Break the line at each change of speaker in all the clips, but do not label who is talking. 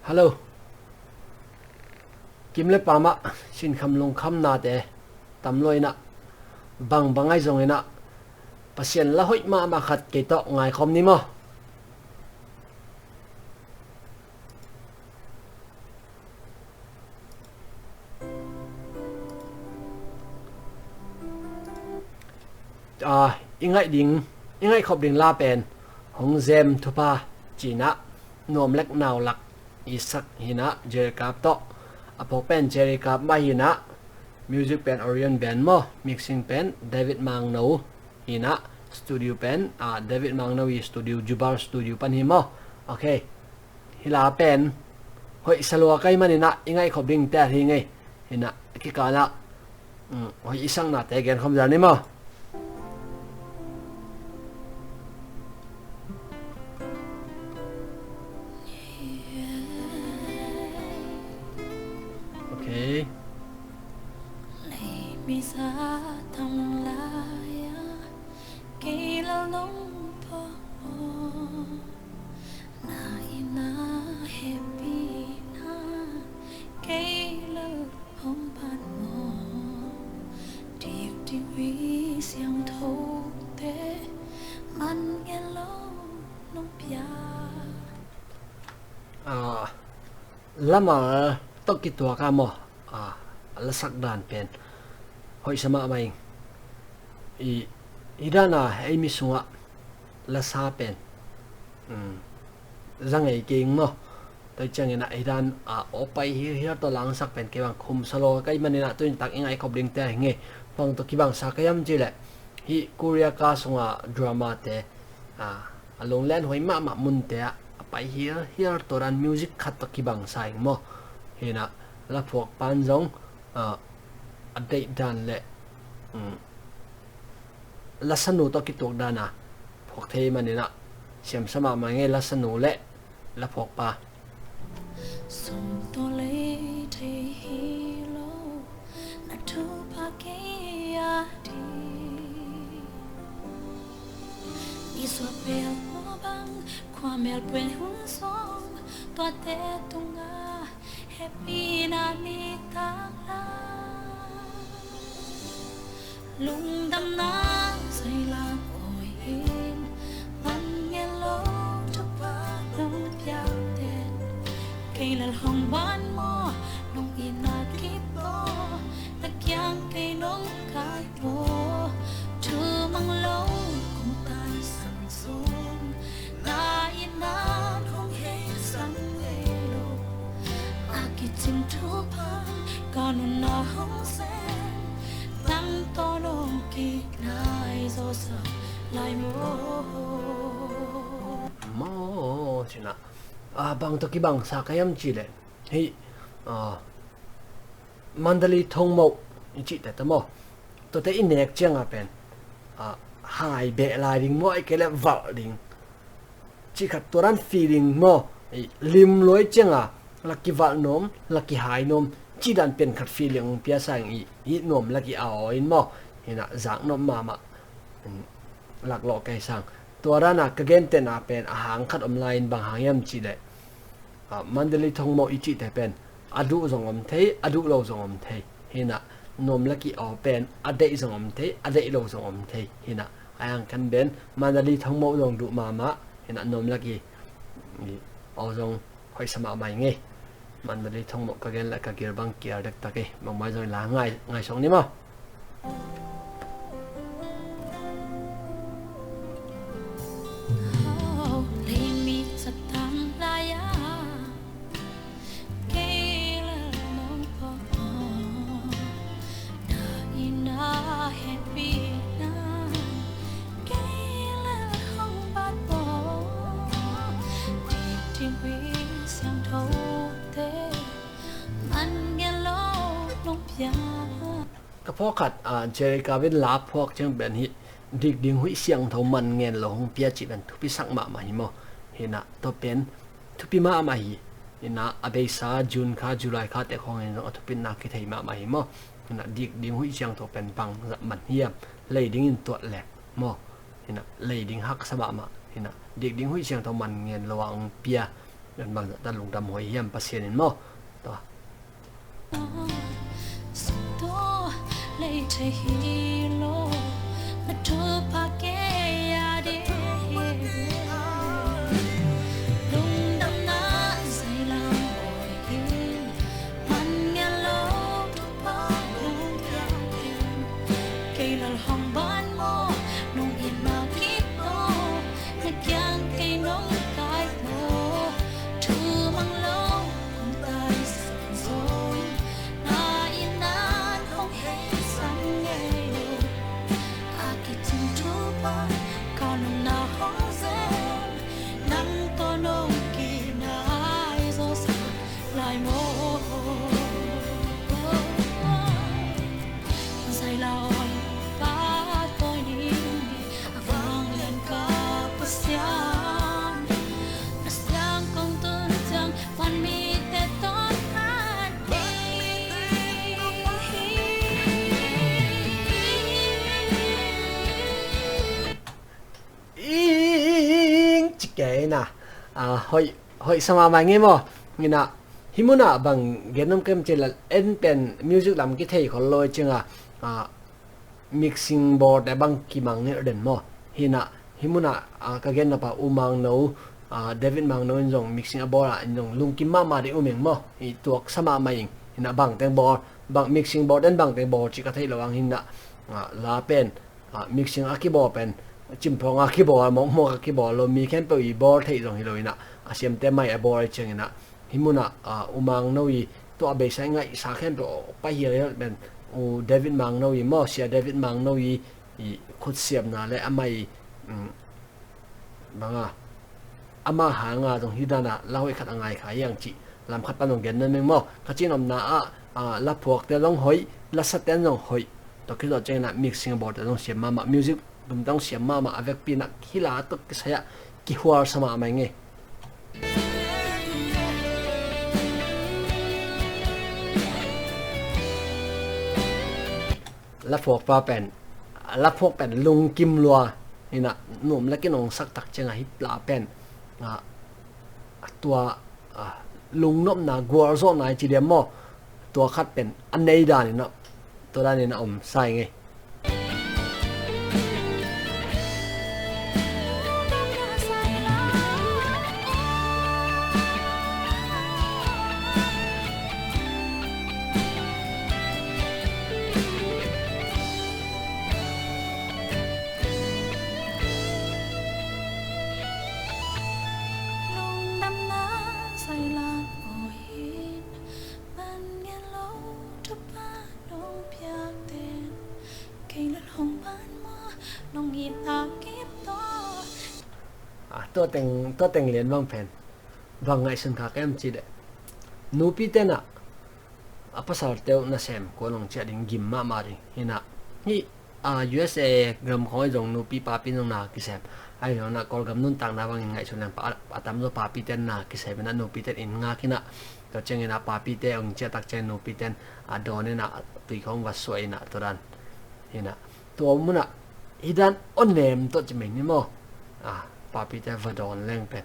hello kim le pama sin kham long kham na te tam loi na bang bangai zong ina pasien la hoi ma khat ke to ngai khom ni mo ingai khop ding la pen hong Zeem Thupha china nom lek naw lak isak hina jer kap to apo pen jer kap ma hina music pen Orion band mo mixing pen David Mang no hina studio pen David Mang no studio Jubar studio pan himo okay hila pen hoi salwa kai manina ingai khop ding ta hi ngai hina ki kana hoi isang na te gen khom jar ni mo okay
mi sa thăng lại cây lao nông po na ina happy na cây lao hồng ban mo điệp đi vi xiang thâu te man nghe lâu nông pia
lama to ki tua ka mo la sak dan pen hoi sama mai idana ai mi sunga la sa pen rang ai king mo tai chang ina idan opai hi to lang sak pen ke bang khum salo kai manina tuin tak ingai khop ding te nge pang to ki bang sa kayam ji le hi korea ka sunga drama te along len hoi ma mun te pai here to ran music khat to ki bang sai mo hina la phok pan jong adai dan le la sanu to ki tok dana phok thei manina sem sama ma nge la sanu le la phok pa
sum to le thei hi lo na thu pa ke ya di ni so pe mo bang kwa mel pen hun song to te tunga happy na ni ta la lung đâm nắng say la ôi in man nghe lố cho ba nông piao tên cây là hồng ban mò nông in na kip bo ta kiang cây nông cài bo chưa mang lâu cùng ta sẵn sôn ta in na không hề sẵn lê lô kỳ chim Thupha còn nó không sẽ nắng to nông kỳ nai do sợ lại
mo china bang to ki bang sa kayam chi le hi mandali thong mo chi ta ta mo to te inek chang a pen hai be lai ding mo ke le va ding chi khat toran feeling mo lim loi chang lucky val nom lucky hai nom chi dan pen khat feeling pia sang i nom lucky ao in mo hina zang nom mama lak lo kai sang torana ka gen ten a pen a hang khat online bang hangyam chi le mandali thong mo i chi te pen adu zong om thei adu lo zong om thei hina nom lucky ao pen adei zong om thei adei lo zong om thei hina ayang kan ben mandali thong mo zong du mama hina nom lucky ao zong hoi sama mai nge mandali thong mo ka gen la ka gir bang kiar dak ta ke bang mai zoi la ngai song ni ma ka pho khat jeri ka bin la phok chang ben hi dik ding hui siang tho man ngen lo hong pia chi ben thupi sak ma hi mo hina to pen thupi ma hi hina abei sa jun kha july kha te khong en thupi na ki thei ma hi mo hina dik ding hui siang tho pen bang za man hiam lei ding in to le mo hina lei ding hak sa ma hina dik ding hui siang tho man ngen lo ang pia gần bằng ta lùng đầm hồi hiểm pasien in mo to cái na hội sama mai nghe mo nghe na himuna bằng genom kem chela en pen music lam ki thei khol loi chinga mixing board da bang ki mang ne den mo hina himuna ka gen na pa umang no David mang no jong mixing a board a jong lung ki ma de umeng mo I tuak sama mai hina bang teng board bang mixing board den bang teng board chi ka thei lawang hina la pen mixing a ki board pen chim phong a ki board mo ka ki board lo mi ken pe board thei jong hiloina asiam te mai a board chengina himuna umang noi to abe sai ngai sa khen to pa hi ben u David mang noi mo sia David mang noi I khut siam na le amai banga ama hanga jong hidana lawai khat angai kha yang chi lam khat panong gen na meng mo khachinom na la phuak te long hoi la sat ten long hoi to ki lo chena mixing board long siam mama music dum dong siam mama avek pina khila to ki saya ki huar sama mai nge la phok pa pen la phok pen lung kim lua ina nom la kinong sak tak chenga hi pla pen tua lung nop na gwar zo na chi dem mo tua khat pen an nei da ni na to da ni na sai nge to teng len wang pen wang ngai sun kha kem chi de nu pi te na apasar teu na sem ko long che ding gim ma ma ri hina hi USA gam khoi jong nu pi pa pin na ki sem ai no na kol gam nun tang na wang ngai sun lang pa atam lo pa pi ten na ki sem na nu pi ten in nga kina to cheng na pa pi te ong che tak chen nu pi ten a do ne na tui khong wa soi na to ran hina to mu na idan on nem to chi meng ni mo pa pi te vadon leng pen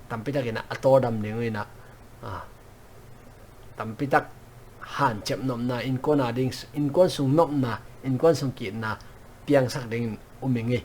tam pi ta kina ator dam ding ina tam pi tak han chep nom na in kon ding in kon sung nom na in kon sung ki na piang sak ding umingi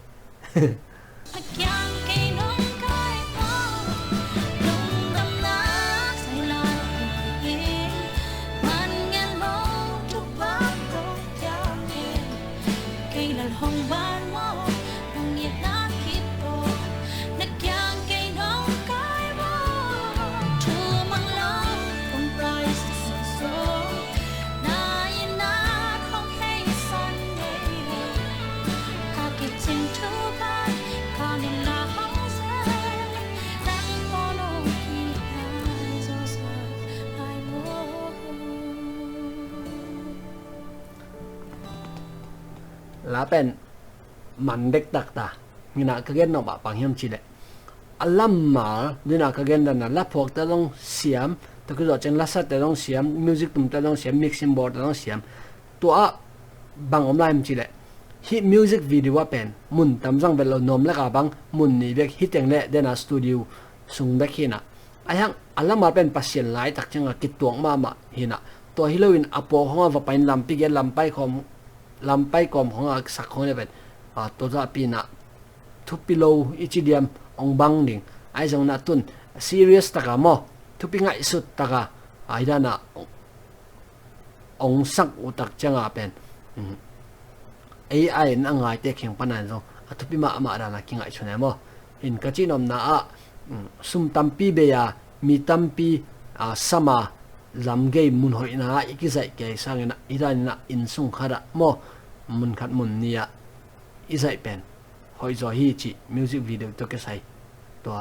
lá pen man dek tak ta ngina ka gen no ba pang hiam chi le alam ma dina ka gen na la phok ta long siam to ku chen la sa ta long siam music tum ta long siam mixing board ta long siam to a bang om laim chi le hi music video wa pen mun tam jang belo nom la ka bang mun ni bek hi teng le dena studio sung bek hina ai hang alama pen pasien lai tak changa kituang mama hina to hilowin apo honga va pain lampi ge lampai kom honga sak hone ben to za pina thupilo ichidiam ong bang ding ai jong na tun serious taka mo thupi ngai sut taka aida na ong sak utak changa pen ai na ngai te kheng panan zo thupi ma ama ra na kingai chune mo in kachinom na a sum tampi be ya mi tampi sama lamge mun hoina ikizai ke sangena irana insung khara mo mun khat mun nia izai pen hoi zo hi chi music video to ke sai to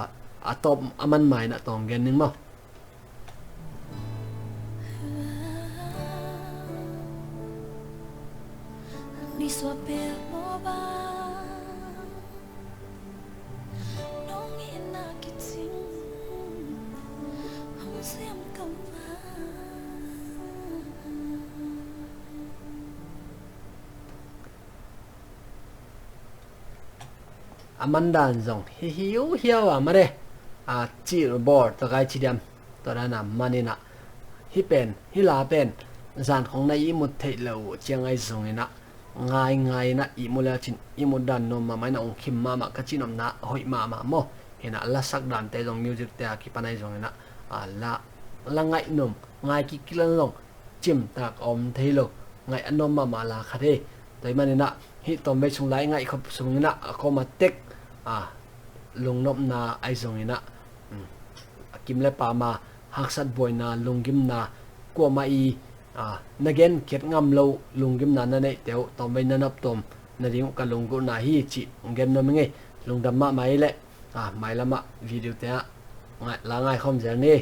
atop aman mai na tong gen ning mo
ni so pel mo ba nong ina kiting hong sem kam ba
amandan zong hiu amare chi board to kai chidiam to na manina hi pen hi la pen zan khong na i mut thei lo chiang ai zong ina ngai na i mula chin i mudan no ma mai na ong khim ma kachinom na hoi ma mo ina la sak dan te zong music te ki panai zong ina la ngai nom ngai ki kilan long chim tak om thei lo ngai anom ma la khare toy manina hi tom be chung lai ngai khop sung ina ko ma tek lung nop na ai zong ina kim le pa ma haksat boy na lungim na ko ma i nagen ket ngam lo lungim na nei teu tom be nanap tom na ring ka lunggu na hi chi ngem no menge lungdam ma mai le mai lama video te ngai la ngai khom jer ni